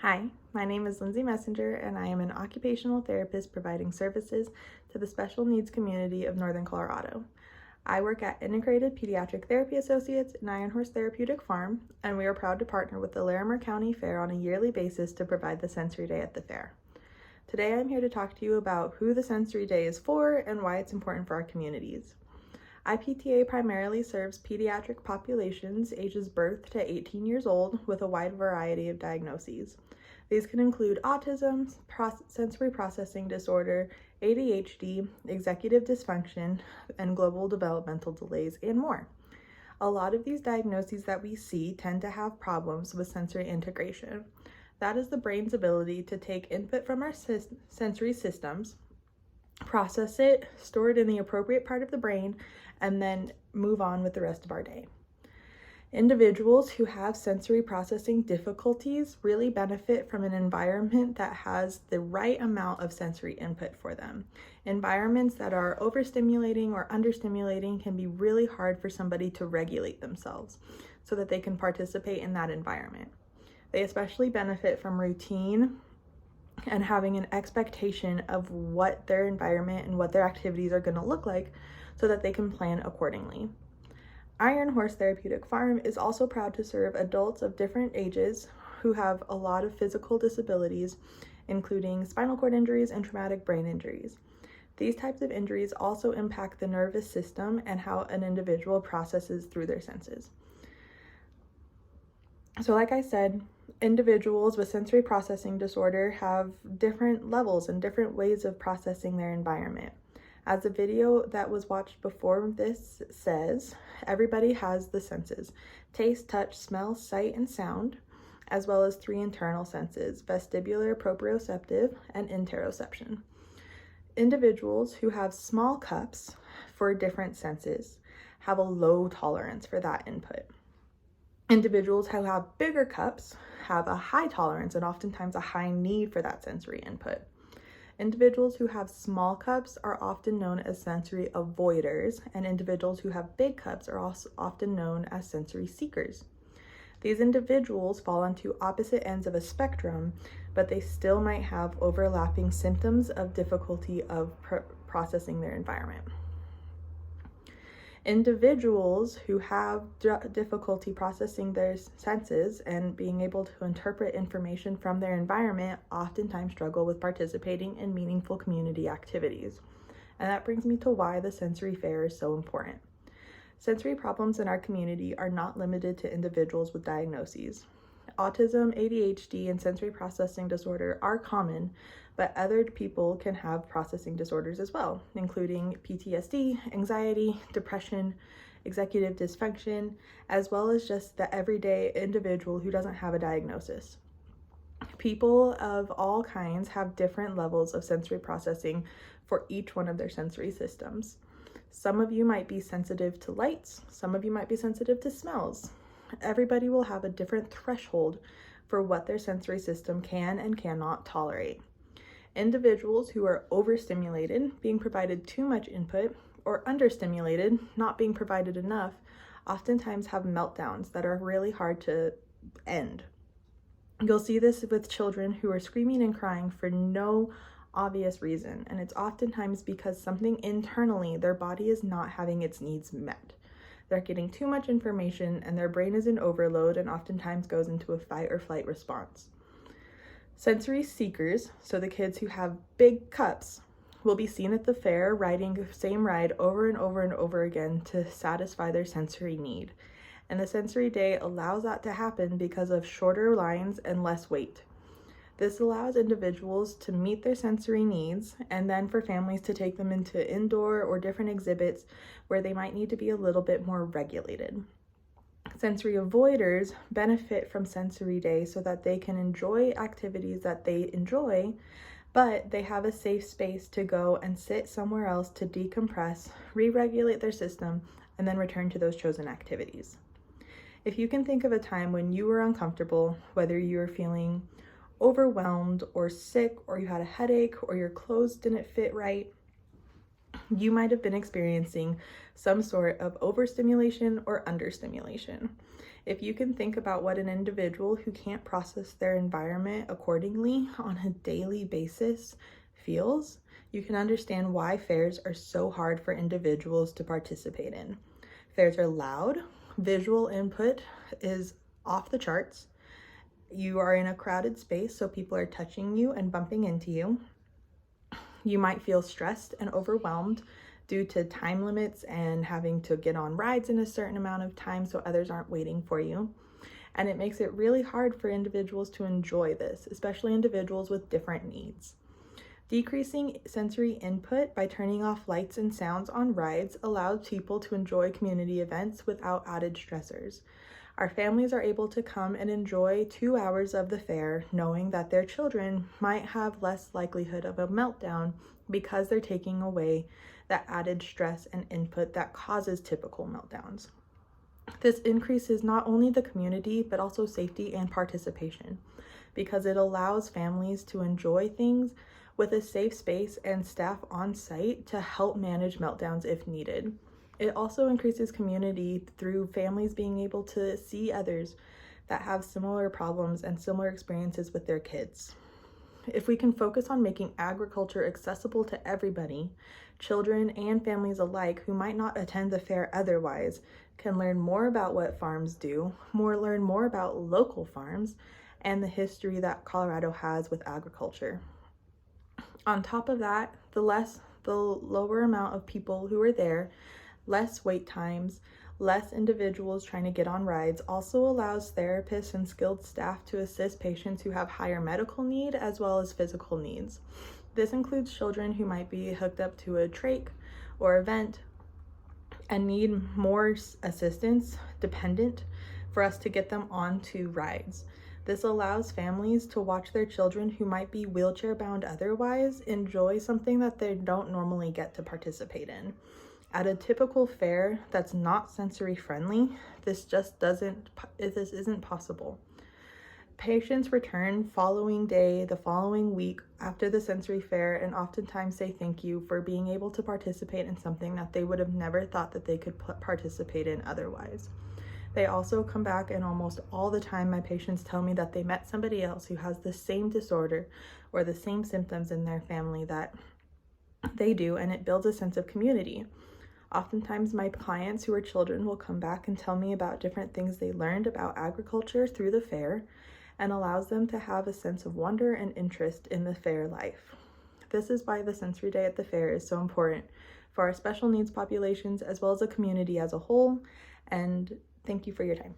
Hi, my name is Lindsay Messenger, and I am an occupational therapist providing services to the special needs community of Northern Colorado. I work at Integrated Pediatric Therapy Associates in Iron Horse Therapeutic Farm, and we are proud to partner with the Larimer County Fair on a yearly basis to provide the Sensory Day at the fair. Today I'm here to talk to you about who the Sensory Day is for and why it's important for our communities. IPTA primarily serves pediatric populations ages birth to 18 years old with a wide variety of diagnoses. These can include autism, sensory processing disorder, ADHD, executive dysfunction, and global developmental delays, and more. A lot of these diagnoses that we see tend to have problems with sensory integration. That is the brain's ability to take input from our sensory systems, process it, store it in the appropriate part of the brain, and then move on with the rest of our day. Individuals who have sensory processing difficulties really benefit from an environment that has the right amount of sensory input for them. Environments that are overstimulating or understimulating can be really hard for somebody to regulate themselves so that they can participate in that environment. They especially benefit from routine and having an expectation of what their environment and what their activities are going to look like so that they can plan accordingly. Iron Horse Therapeutic Farm is also proud to serve adults of different ages who have a lot of physical disabilities, including spinal cord injuries and traumatic brain injuries. These types of injuries also impact the nervous system and how an individual processes through their senses. So like I said, individuals with sensory processing disorder have different levels and different ways of processing their environment. As the video that was watched before this says, everybody has the senses: taste, touch, smell, sight, and sound, as well as 3 internal senses: vestibular, proprioceptive, and interoception. Individuals who have small cups for different senses have a low tolerance for that input. Individuals who have bigger cups have a high tolerance and oftentimes a high need for that sensory input. Individuals who have small cups are often known as sensory avoiders, and individuals who have big cups are also often known as sensory seekers. These individuals fall onto opposite ends of a spectrum, but they still might have overlapping symptoms of difficulty of processing their environment. Individuals who have difficulty processing their senses and being able to interpret information from their environment oftentimes struggle with participating in meaningful community activities. And that brings me to why the sensory fair is so important. Sensory problems in our community are not limited to individuals with diagnoses. Autism, ADHD, and sensory processing disorder are common, but other people can have processing disorders as well, including PTSD, anxiety, depression, executive dysfunction, as well as just the everyday individual who doesn't have a diagnosis. People of all kinds have different levels of sensory processing for each one of their sensory systems. Some of you might be sensitive to lights, some of you might be sensitive to smells. Everybody will have a different threshold for what their sensory system can and cannot tolerate. Individuals who are overstimulated, being provided too much input, or understimulated, not being provided enough, oftentimes have meltdowns that are really hard to end. You'll see this with children who are screaming and crying for no obvious reason, and it's oftentimes because something internally, their body is not having its needs met. They're getting too much information and their brain is in overload and oftentimes goes into a fight or flight response. Sensory seekers, so the kids who have big cups, will be seen at the fair riding the same ride over and over and over again to satisfy their sensory need. And the sensory day allows that to happen because of shorter lines and less wait. This allows individuals to meet their sensory needs and then for families to take them into indoor or different exhibits where they might need to be a little bit more regulated. Sensory avoiders benefit from Sensory Day so that they can enjoy activities that they enjoy, but they have a safe space to go and sit somewhere else to decompress, re-regulate their system, and then return to those chosen activities. If you can think of a time when you were uncomfortable, whether you were feeling overwhelmed or sick or you had a headache or your clothes didn't fit right, you might have been experiencing some sort of overstimulation or understimulation. If you can think about what an individual who can't process their environment accordingly on a daily basis feels, you can understand why fairs are so hard for individuals to participate in. Fairs are loud, visual input is off the charts. You are in a crowded space, so people are touching you and bumping into you. You might feel stressed and overwhelmed due to time limits and having to get on rides in a certain amount of time so others aren't waiting for you. And it makes it really hard for individuals to enjoy this, especially individuals with different needs. Decreasing sensory input by turning off lights and sounds on rides allows people to enjoy community events without added stressors. Our families are able to come and enjoy 2 hours of the fair, knowing that their children might have less likelihood of a meltdown because they're taking away that added stress and input that causes typical meltdowns. This increases not only the community, but also safety and participation, because it allows families to enjoy things with a safe space and staff on site to help manage meltdowns if needed. It also increases community through families being able to see others that have similar problems and similar experiences with their kids. If we can focus on making agriculture accessible to everybody, children and families alike who might not attend the fair otherwise can learn more about what farms do, learn more about local farms, and the history that Colorado has with agriculture. On top of that, the lower amount of people who are there, less wait times, less individuals trying to get on rides also allows therapists and skilled staff to assist patients who have higher medical need as well as physical needs. This includes children who might be hooked up to a trach or a vent and need more assistance dependent for us to get them onto rides. This allows families to watch their children who might be wheelchair bound otherwise enjoy something that they don't normally get to participate in. At a typical fair that's not sensory friendly, this isn't possible. Patients return the following week after the sensory fair and oftentimes say thank you for being able to participate in something that they would have never thought that they could participate in otherwise. They also come back, and almost all the time my patients tell me that they met somebody else who has the same disorder or the same symptoms in their family that they do, and it builds a sense of community. Oftentimes my clients who are children will come back and tell me about different things they learned about agriculture through the fair, and allows them to have a sense of wonder and interest in the fair life. This is why the Sensory Day at the fair is so important for our special needs populations as well as the community as a whole, and thank you for your time.